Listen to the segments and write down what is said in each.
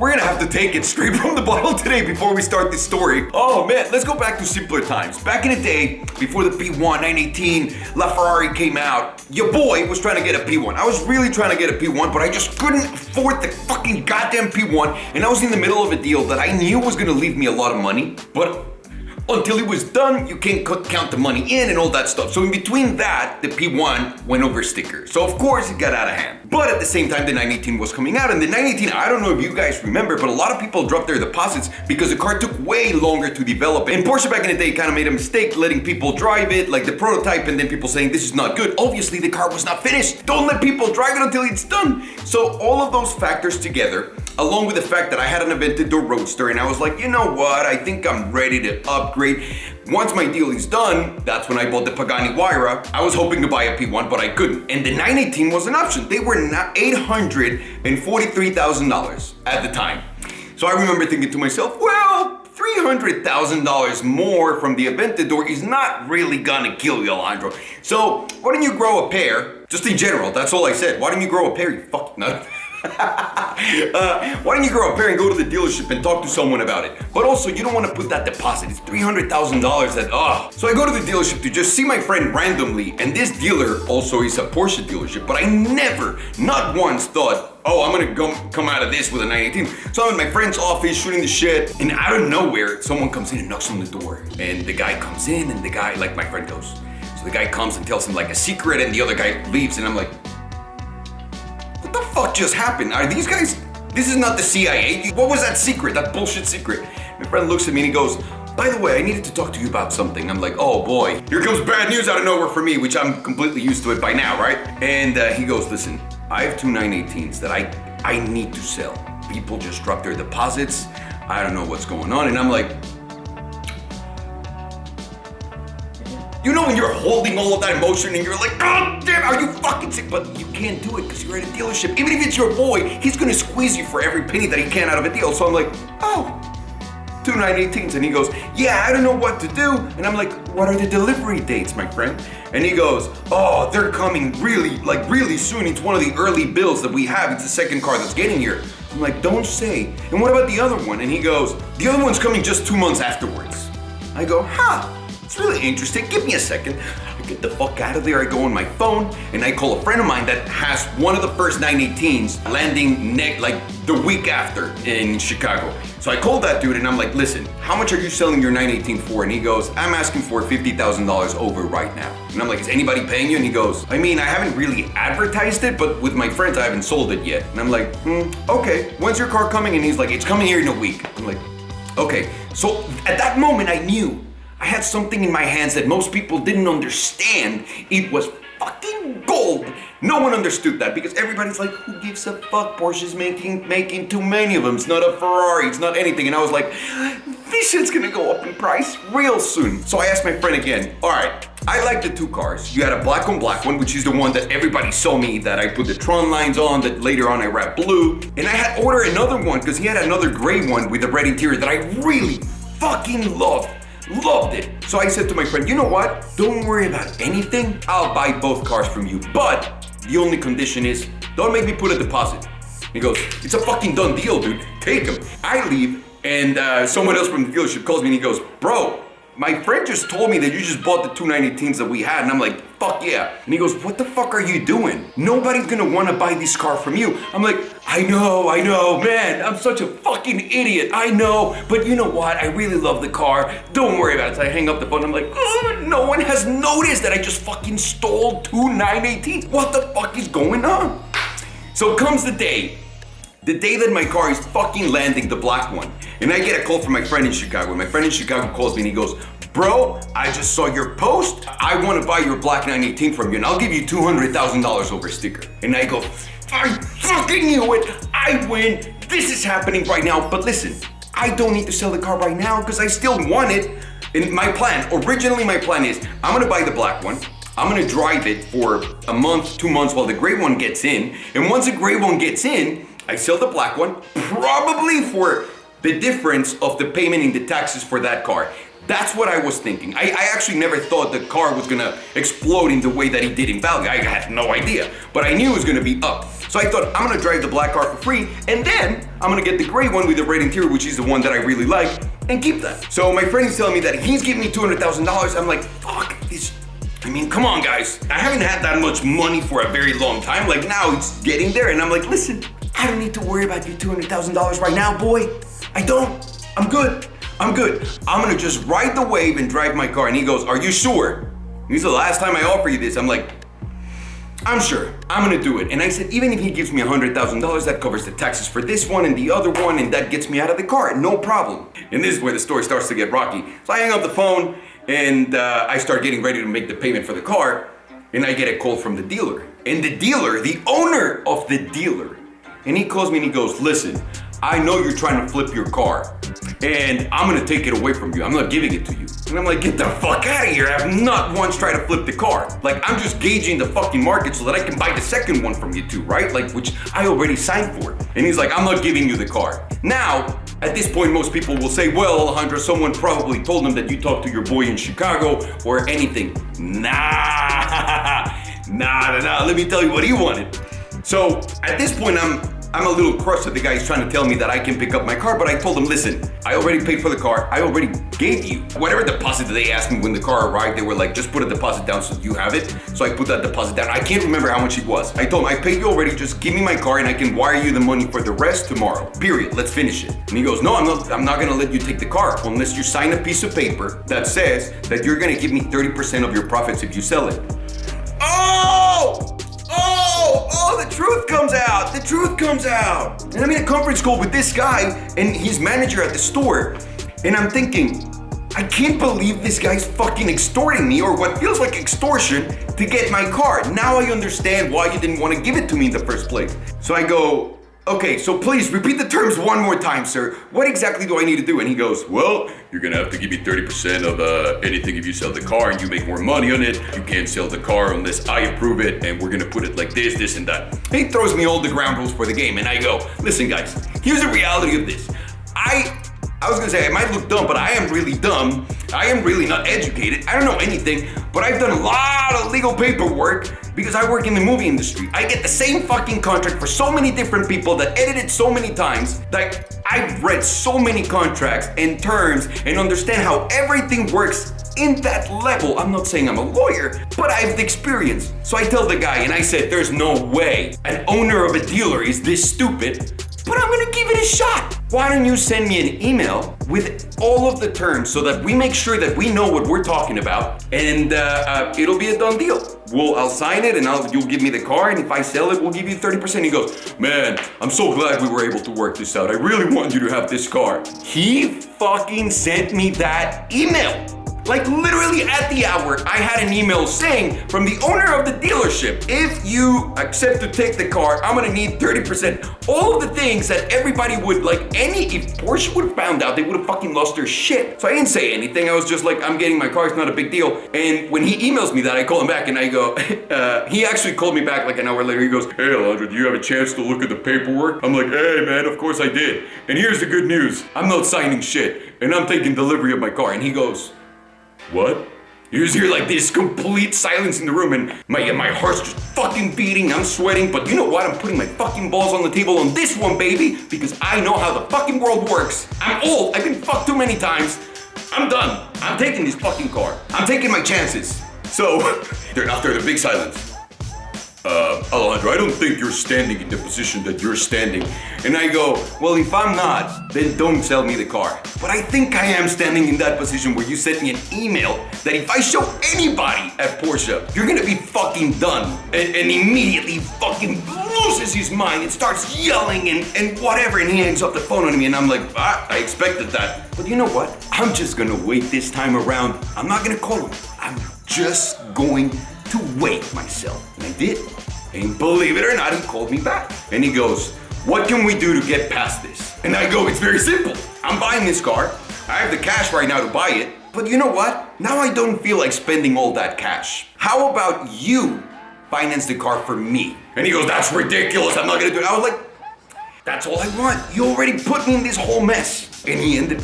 we're gonna have to take it straight from the bottle today before we start this story. Oh man, let's go back to simpler times. Back in the day, before the P1, 918, LaFerrari came out, your boy was trying to get a P1. I was really trying to get a P1, but I just couldn't afford the fucking goddamn P1, and I was in the middle of a deal that I knew was gonna leave me a lot of money, but until it was done, you can't count the money in and all that stuff. So in between that, the P1 went over sticker. So of course it got out of hand. But at the same time, the 918 was coming out. And the 918, I don't know if you guys remember, but a lot of people dropped their deposits because the car took way longer to develop. And Porsche back in the day kind of made a mistake letting people drive it, like the prototype, and then people saying this is not good. Obviously the car was not finished. Don't let people drive it until it's done. So all of those factors together, along with the fact that I had an Aventador Roadster and I was like, you know what, I think I'm ready to upgrade. Once my deal is done, that's when I bought the Pagani Huayra. I was hoping to buy a P1, but I couldn't. And the 918 was an option. They were $843,000 at the time. So I remember thinking to myself, well, $300,000 more from the Aventador is not really gonna kill you, Alejandro. So why don't you grow a pair? Just in general, that's all I said. Why don't you grow a pair, you fucking nut? Why don't you grow a pair and go to the dealership and talk to someone about it? But also, you don't want to put that deposit. It's $300,000 that, So I go to the dealership to just see my friend randomly, and this dealer also is a Porsche dealership, but I never, not once thought, oh, I'm gonna come out of this with a 918. So I'm in my friend's office shooting the shit, and out of nowhere, someone comes in and knocks on the door. And the guy comes in, and the guy, like my friend goes, so the guy comes and tells him like a secret, and the other guy leaves, and I'm like, what the fuck just happened? Are these guys, this is not the CIA? What was that secret, that bullshit secret? My friend looks at me and he goes, by the way, I needed to talk to you about something. I'm like, oh boy, here comes bad news out of nowhere for me, which I'm completely used to it by now, right? And he goes, listen, I have two 918s that I need to sell. People just dropped their deposits. I don't know what's going on. And I'm like, you know when you're holding all of that emotion and you're like, oh damn, are you fucking sick? But you can't do it because you're at a dealership. Even if it's your boy, he's gonna squeeze you for every penny that he can out of a deal. So I'm like, oh, two 918s. And he goes, yeah, I don't know what to do. And I'm like, what are the delivery dates, my friend? And he goes, oh, they're coming really soon. It's one of the early builds that we have. It's the second car that's getting here. I'm like, don't say. And what about the other one? And he goes, the other one's coming just 2 months afterwards. I go, huh. It's really interesting. Give me a second. I get the fuck out of there. I go on my phone and I call a friend of mine that has one of the first 918s landing like the week after in Chicago. So I called that dude and I'm like, listen, how much are you selling your 918 for? And he goes, I'm asking for $50,000 over right now. And I'm like, is anybody paying you? And he goes, I mean, I haven't really advertised it, but with my friends, I haven't sold it yet. And I'm like, okay, when's your car coming? And he's like, it's coming here in a week. I'm like, okay. So at that moment, I knew I had something in my hands that most people didn't understand. It was fucking gold. No one understood that because everybody's like, who gives a fuck? Porsche's making too many of them. It's not a Ferrari, it's not anything. And I was like, this shit's gonna go up in price real soon. So I asked my friend again, all right, I like the two cars. You had a black on black one, which is the one that everybody saw me, that I put the Tron lines on, that later on I wrapped blue. And I had ordered another one because he had another gray one with a red interior that I really fucking loved it. So I said to my friend, you know what? Don't worry about anything. I'll buy both cars from you. But the only condition is, don't make me put a deposit. He goes, it's a fucking done deal, dude. Take them. I leave and someone else from the dealership calls me and he goes, bro, my friend just told me that you just bought the two 918s that we had. And I'm like, fuck yeah. And he goes, what the fuck are you doing? Nobody's gonna wanna buy this car from you. I'm like, I know, man, I'm such a fucking idiot, I know, but you know what, I really love the car, don't worry about it. So I hang up the phone, I'm like, oh, no one has noticed that I just fucking stole two 918s. What the fuck is going on? So comes the day that my car is fucking landing, the black one, and I get a call from my friend in Chicago. My friend in Chicago calls me and he goes, bro, I just saw your post. I want to buy your black 918 from you and I'll give you $200,000 over sticker. And I go, I fucking knew it. I win. This is happening right now. But listen, I don't need to sell the car right now because I still want it. And originally my plan is, I'm going to buy the black one. I'm going to drive it for a month, 2 months while the gray one gets in. And once the gray one gets in, I sell the black one, probably for the difference of the payment in the taxes for that car. That's what I was thinking. I actually never thought the car was gonna explode in the way that it did in value. I had no idea, but I knew it was gonna be up. So I thought, I'm gonna drive the black car for free, and then I'm gonna get the gray one with the red interior, which is the one that I really like, and keep that. So my friend is telling me that he's giving me $200,000. I'm like, fuck, come on, guys. I haven't had that much money for a very long time. Like, now it's getting there, and I'm like, listen, I don't need to worry about your $200,000 right now, boy. I don't. I'm good. I'm gonna just ride the wave and drive my car. And he goes, are you sure? He's the last time I offer you this. I'm like, I'm sure. I'm gonna do it. And I said, even if he gives me $100,000, that covers the taxes for this one and the other one, and that gets me out of the car. No problem. And this is where the story starts to get rocky. So I hang up the phone, and I start getting ready to make the payment for the car, and I get a call from the dealer. And the dealer, the owner of the dealer, and he calls me and he goes, listen, I know you're trying to flip your car, and I'm gonna take it away from you. I'm not giving it to you. And I'm like, get the fuck out of here. I have not once tried to flip the car. Like, I'm just gauging the fucking market so that I can buy the second one from you too, right? Like, which I already signed for. And he's like, I'm not giving you the car. Now, at this point, most people will say, well, Alejandro, someone probably told him that you talked to your boy in Chicago or anything. Nah. Let me tell you what he wanted. So at this point, I'm a little crushed that the guy is trying to tell me that I can pick up my car, but I told him, listen, I already paid for the car. I already gave you whatever deposit that they asked me when the car arrived. They were like, just put a deposit down so you have it. So I put that deposit down. I can't remember how much it was. I told him, I paid you already. Just give me my car and I can wire you the money for the rest tomorrow. Period. Let's finish it. And he goes, no, I'm not gonna let you take the car unless you sign a piece of paper that says that you're gonna give me 30% of your profits if you sell it. Oh, the truth comes out. The truth comes out. And I'm in a conference call with this guy and his manager at the store. And I'm thinking, I can't believe this guy's fucking extorting me, or what feels like extortion, to get my car. Now I understand why you didn't want to give it to me in the first place. So I go, okay, so please repeat the terms one more time, sir. What exactly do I need to do? And he goes, well, you're gonna have to give me 30% of anything if you sell the car and you make more money on it. You can't sell the car unless I approve it, and we're gonna put it like this, and that. He throws me all the ground rules for the game, and I go, listen, guys, here's the reality of this. I was gonna say I might look dumb, but I am really dumb. I am really not educated. I don't know anything, but I've done a lot of legal paperwork because I work in the movie industry. I get the same fucking contract for so many different people that edited so many times that I've read so many contracts and terms and understand how everything works in that level. I'm not saying I'm a lawyer, but I have the experience. So I tell the guy, and I said, there's no way an owner of a dealer is this stupid, but I'm gonna give it a shot. Why don't you send me an email with all of the terms so that we make sure that we know what we're talking about, and it'll be a done deal. I'll sign it, and you'll give me the car, and if I sell it, we'll give you 30%. He goes, man, I'm so glad we were able to work this out. I really want you to have this car. He fucking sent me that email. Like, literally at the hour, I had an email saying from the owner of the dealership, if you accept to take the car, I'm gonna need 30%. All of the things that everybody would, like, if Porsche would have found out, they would have fucking lost their shit. So I didn't say anything. I was just like, I'm getting my car, it's not a big deal. And when he emails me that, I call him back and I go, he actually called me back like an hour later. He goes, hey, Alondra, do you have a chance to look at the paperwork? I'm like, hey, man, of course I did. And here's the good news. I'm not signing shit, and I'm taking delivery of my car. And he goes, what? You just hear like this complete silence in the room, and my heart's just fucking beating, I'm sweating, but you know what? I'm putting my fucking balls on the table on this one, baby, because I know how the fucking world works. I'm old, I've been fucked too many times. I'm done. I'm taking this fucking car. I'm taking my chances. So, after the big silence, Alejandro, I don't think you're standing in the position that you're standing. And I go, well, if I'm not, then don't sell me the car. But I think I am standing in that position where you sent me an email that if I show anybody at Porsche, you're gonna be fucking done. And immediately fucking loses his mind and starts yelling and whatever. And he hangs up the phone on me, and I'm like, I expected that. But you know what? I'm just gonna wait this time around. I'm not gonna call him. I'm just going to wait myself. And I did. And believe it or not, he called me back. And he goes, what can we do to get past this? And I go, it's very simple. I'm buying this car. I have the cash right now to buy it. But you know what? Now I don't feel like spending all that cash. How about you finance the car for me? And he goes, that's ridiculous. I'm not gonna do it. I was like, that's all I want. You already put me in this whole mess. And he ended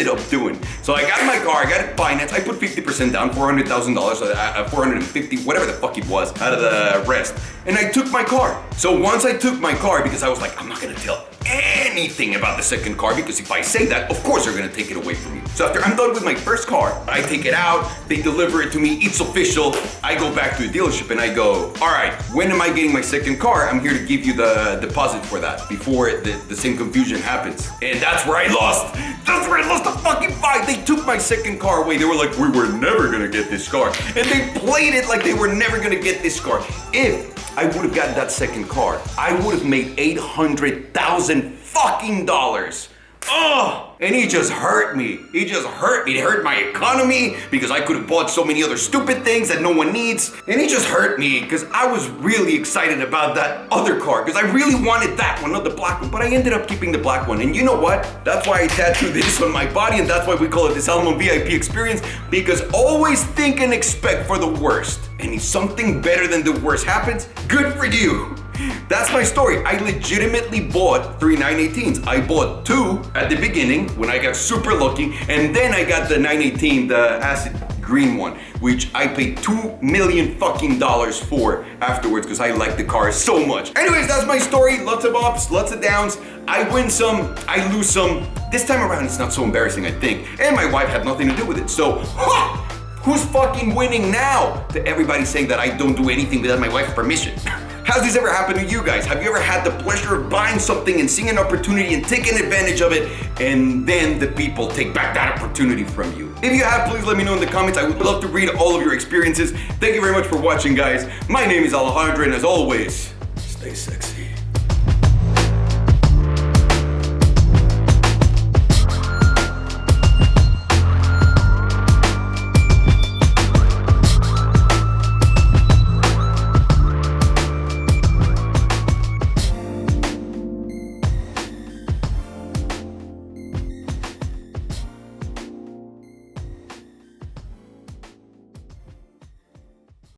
up doing. So I got my car, I got it financed, I put 50% down, $400,000, 450, whatever the fuck it was, out of the rest. And I took my car. So once I took my car, because I was like, I'm not gonna tell anything about the second car, because if I say that, of course they're gonna take it away from me. So after I'm done with my first car, I take it out, they deliver it to me, it's official. I go back to the dealership and I go, all right, when am I getting my second car? I'm here to give you the deposit for that before the same confusion happens. And that's where I lost. That's where I lost the fucking fight. They took my second car away. They were like, we were never gonna get this car. And they played it like they were never gonna get this car. If I would have gotten that second car, I would have made $800,000 fucking dollars. Oh, and he just hurt me. He just hurt me. It hurt my economy because I could have bought so many other stupid things that no one needs. And he just hurt me because I was really excited about that other car because I really wanted that one, not the black one. But I ended up keeping the black one. And you know what? That's why I tattooed this on my body, and that's why we call it the Salomon VIP experience, because always think and expect for the worst. And if something better than the worst happens, good for you. That's my story. I legitimately bought 3 918s. I bought 2 at the beginning when I got super lucky, and then I got the 918, the acid green one, which I paid $2 million fucking dollars for afterwards because I like the car so much. Anyways, that's my story. Lots of ups, lots of downs. I win some, I lose some. This time around, it's not so embarrassing, I think. And my wife had nothing to do with it. So, who's fucking winning now? To everybody saying that I don't do anything without my wife's permission. Has this ever happened to you guys? Have you ever had the pleasure of buying something and seeing an opportunity and taking advantage of it, and then the people take back that opportunity from you? If you have, please let me know in the comments. I would love to read all of your experiences. Thank you very much for watching, guys. My name is Alejandro, and as always, stay sexy.